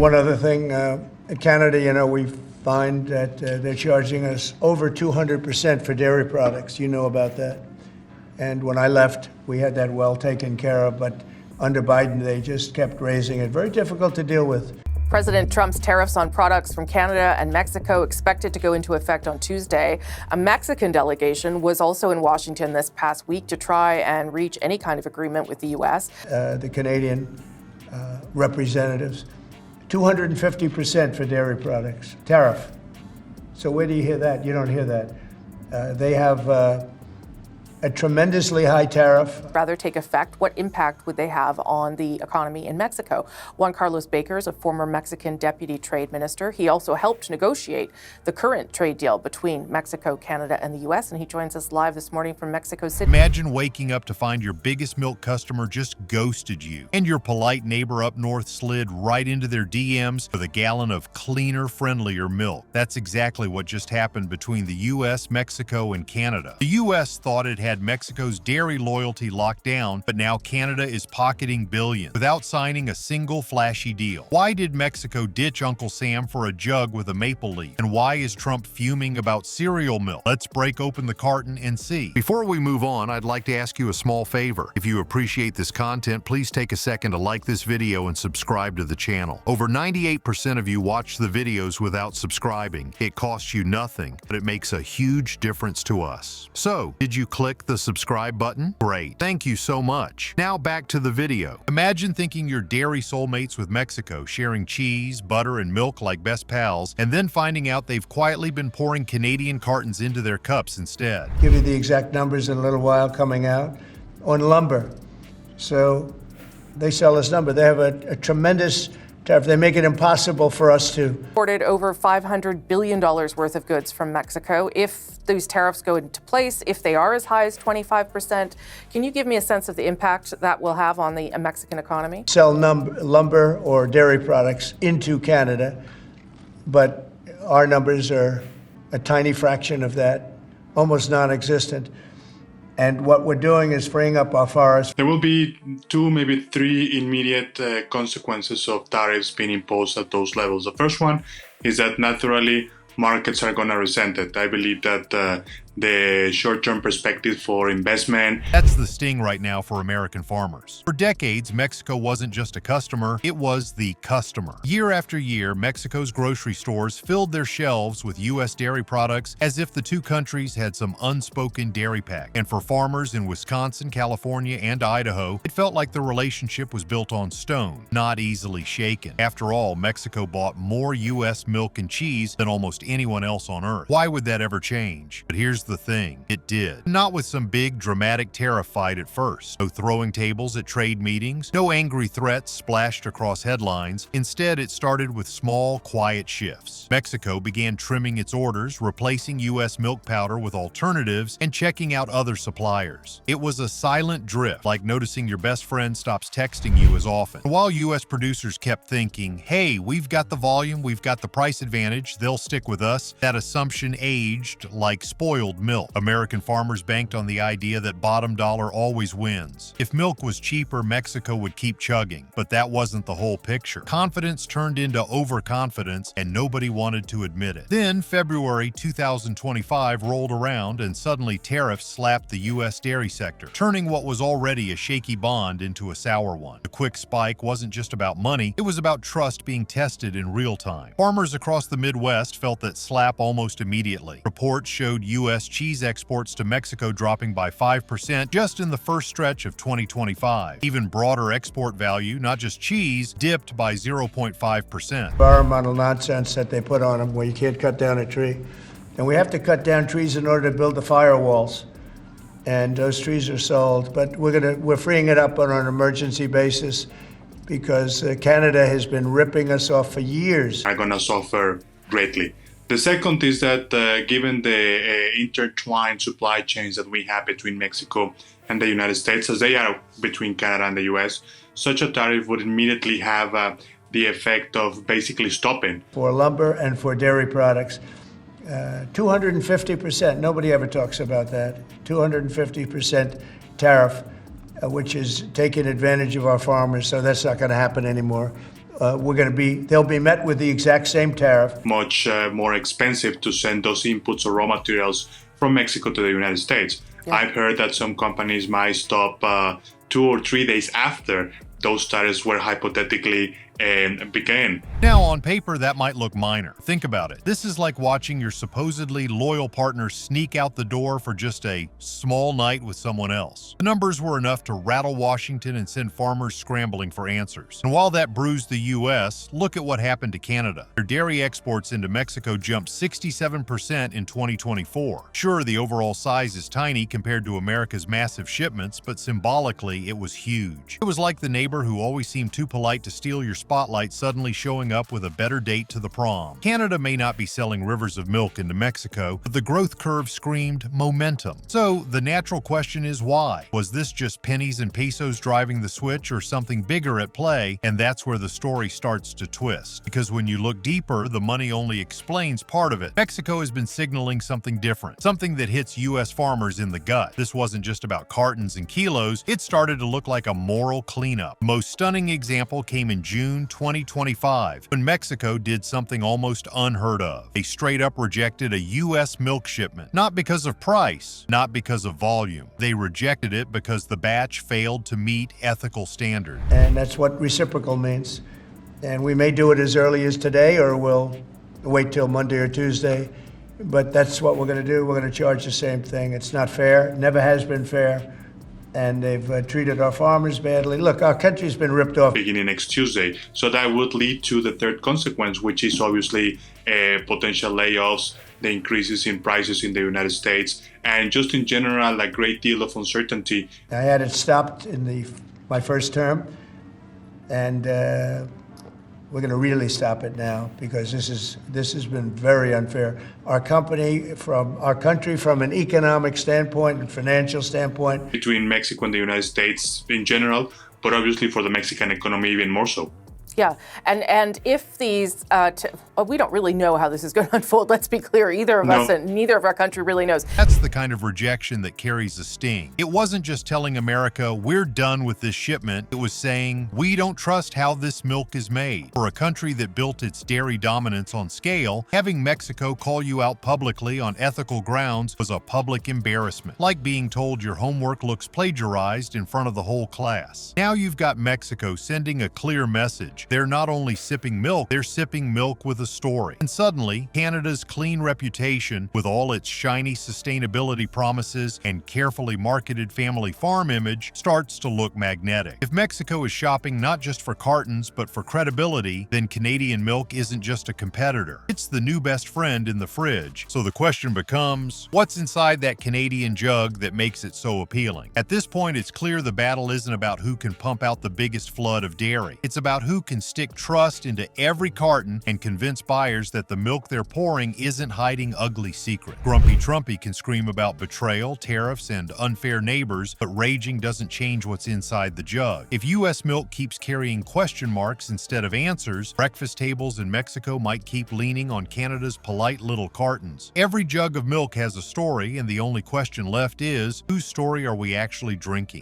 One other thing, in Canada, you know, we find that they're charging us over 200% for dairy products. You know about that. And when I left, we had that well taken care of, but under Biden, they just kept raising it. Very difficult to deal with. President Trump's tariffs on products from Canada and Mexico expected to go into effect on Tuesday. A Mexican delegation was also in Washington this past week to try and reach any kind of agreement with the U.S. The Canadian representatives, 250% for dairy products, tariff. So where do you hear that? You don't hear that. They have a tremendously high tariff. Rather take effect, what impact would they have on the economy in Mexico? Juan Carlos Baker is a former Mexican deputy trade minister. He also helped negotiate the current trade deal between Mexico, Canada, and the U.S., and he joins us live this morning from Mexico City. Imagine waking up to find your biggest milk customer just ghosted you, and your polite neighbor up north slid right into their DMs with a gallon of cleaner, friendlier milk. That's exactly what just happened between the U.S., Mexico, and Canada. The U.S. thought it had Mexico's dairy loyalty locked down, but now Canada is pocketing billions without signing a single flashy deal. Why did Mexico ditch Uncle Sam for a jug with a maple leaf? And why is Trump fuming about cereal milk? Let's break open the carton and see. Before we move on, I'd like to ask you a small favor. If you appreciate this content, please take a second to like this video and subscribe to the channel. Over 98% of you watch the videos without subscribing. It costs you nothing, but it makes a huge difference to us. So, did you click the subscribe button? Great. Thank you so much. Now back to the video. Imagine thinking you're dairy soulmates with Mexico, sharing cheese, butter, and milk like best pals, and then finding out they've quietly been pouring Canadian cartons into their cups instead. Give you the exact numbers in a little while coming out on lumber. So they sell us lumber. They have a tremendous tariff. They make it impossible for us to. Imported over $500 billion worth of goods from Mexico. If these tariffs go into place, if they are as high as 25%, can you give me a sense of the impact that will have on the Mexican economy? Sell lumber or dairy products into Canada, but our numbers are a tiny fraction of that, almost non-existent. And what we're doing is freeing up our forests. There will be 2, maybe 3 immediate consequences of tariffs being imposed at those levels. The first one is that naturally markets are going to resent it. I believe that the short-term perspective for investment. That's the sting right now for American farmers. For decades, Mexico wasn't just a customer, it was the customer. Year after year, Mexico's grocery stores filled their shelves with U.S. dairy products as if the two countries had some unspoken dairy pact. And for farmers in Wisconsin, California, and Idaho, it felt like the relationship was built on stone, not easily shaken. After all, Mexico bought more U.S. milk and cheese than almost anyone else on earth. Why would that ever change? But here's the thing, it did. Not with some big dramatic tariff fight at first. No throwing tables at trade meetings, no angry threats splashed across headlines. Instead, it started with small, quiet shifts. Mexico began trimming its orders, replacing U.S. milk powder with alternatives, and checking out other suppliers. It was a silent drift, like noticing your best friend stops texting you as often. While U.S. producers kept thinking, hey, we've got the volume, we've got the price advantage, they'll stick with us, that assumption aged like spoiled milk. American farmers banked on the idea that bottom dollar always wins. If milk was cheaper, Mexico would keep chugging. But that wasn't the whole picture. Confidence turned into overconfidence, and nobody wanted to admit it. Then February 2025 rolled around, and suddenly tariffs slapped the U.S. dairy sector, turning what was already a shaky bond into a sour one. The quick spike wasn't just about money, it was about trust being tested in real time. Farmers across the Midwest felt that slap almost immediately. Reports showed U.S. cheese exports to Mexico dropping by 5% just in the first stretch of 2025. Even broader export value, not just cheese, dipped by 0.5%. Environmental nonsense that they put on them where you can't cut down a tree. And we have to cut down trees in order to build the firewalls. And those trees are sold, but we're freeing it up on an emergency basis because Canada has been ripping us off for years. Are going to suffer greatly. The second is that given the intertwined supply chains that we have between Mexico and the United States, as they are between Canada and the US, such a tariff would immediately have the effect of basically stopping. For lumber and for dairy products, 250%, nobody ever talks about that, 250% tariff, which is taking advantage of our farmers, so that's not going to happen anymore. they'll be met with the exact same tariff. Much more expensive to send those inputs or raw materials from Mexico to the United States. Yeah. I've heard that some companies might stop 2 or 3 days after those tariffs were hypothetically began. Now, on paper, that might look minor. Think about it. This is like watching your supposedly loyal partner sneak out the door for just a small night with someone else. The numbers were enough to rattle Washington and send farmers scrambling for answers. And while that bruised the U.S., look at what happened to Canada. Their dairy exports into Mexico jumped 67% in 2024. Sure, the overall size is tiny compared to America's massive shipments, but symbolically, it was huge. It was like the neighbor who always seemed too polite to steal your spotlight suddenly showing up with a better date to the prom. Canada may not be selling rivers of milk into Mexico, but the growth curve screamed momentum. So the natural question is why? Was this just pennies and pesos driving the switch or something bigger at play? And that's where the story starts to twist. Because when you look deeper, the money only explains part of it. Mexico has been signaling something different, something that hits U.S. farmers in the gut. This wasn't just about cartons and kilos, it started to look like a moral cleanup. The most stunning example came in June 2025, when Mexico did something almost unheard of. They straight up rejected a U.S. milk shipment, not because of price, not because of volume. They rejected it because the batch failed to meet ethical standards. And that's what reciprocal means. And we may do it as early as today, or we'll wait till Monday or Tuesday. But that's what we're going to do. We're going to charge the same thing. It's not fair, never has been fair. And they've treated our farmers badly. Look, our country's been ripped off. Beginning next Tuesday. So that would lead to the third consequence, which is obviously potential layoffs, the increases in prices in the United States, and just in general, a great deal of uncertainty. I had it stopped in my first term, and we're going to really stop it now because this has been very unfair. Our country, from an economic standpoint and financial standpoint, Between Mexico and the United States in general, but obviously for the Mexican economy even more so. Yeah, and if these, we don't really know how this is going to unfold. Let's be clear. Either of us and neither of our country really knows. That's the kind of rejection that carries a sting. It wasn't just telling America, we're done with this shipment. It was saying, we don't trust how this milk is made. For a country that built its dairy dominance on scale, having Mexico call you out publicly on ethical grounds was a public embarrassment, like being told your homework looks plagiarized in front of the whole class. Now you've got Mexico sending a clear message. They're not only sipping milk, they're sipping milk with a story. And suddenly, Canada's clean reputation, with all its shiny sustainability promises and carefully marketed family farm image, starts to look magnetic. If Mexico is shopping not just for cartons, but for credibility, then Canadian milk isn't just a competitor. It's the new best friend in the fridge. So the question becomes, what's inside that Canadian jug that makes it so appealing? At this point, it's clear the battle isn't about who can pump out the biggest flood of dairy. It's about who can stick trust into every carton and convince buyers that the milk they're pouring isn't hiding ugly secrets. Grumpy Trumpy can scream about betrayal, tariffs, and unfair neighbors, but raging doesn't change what's inside the jug. If U.S. milk keeps carrying question marks instead of answers, breakfast tables in Mexico might keep leaning on Canada's polite little cartons. Every jug of milk has a story, and the only question left is, whose story are we actually drinking?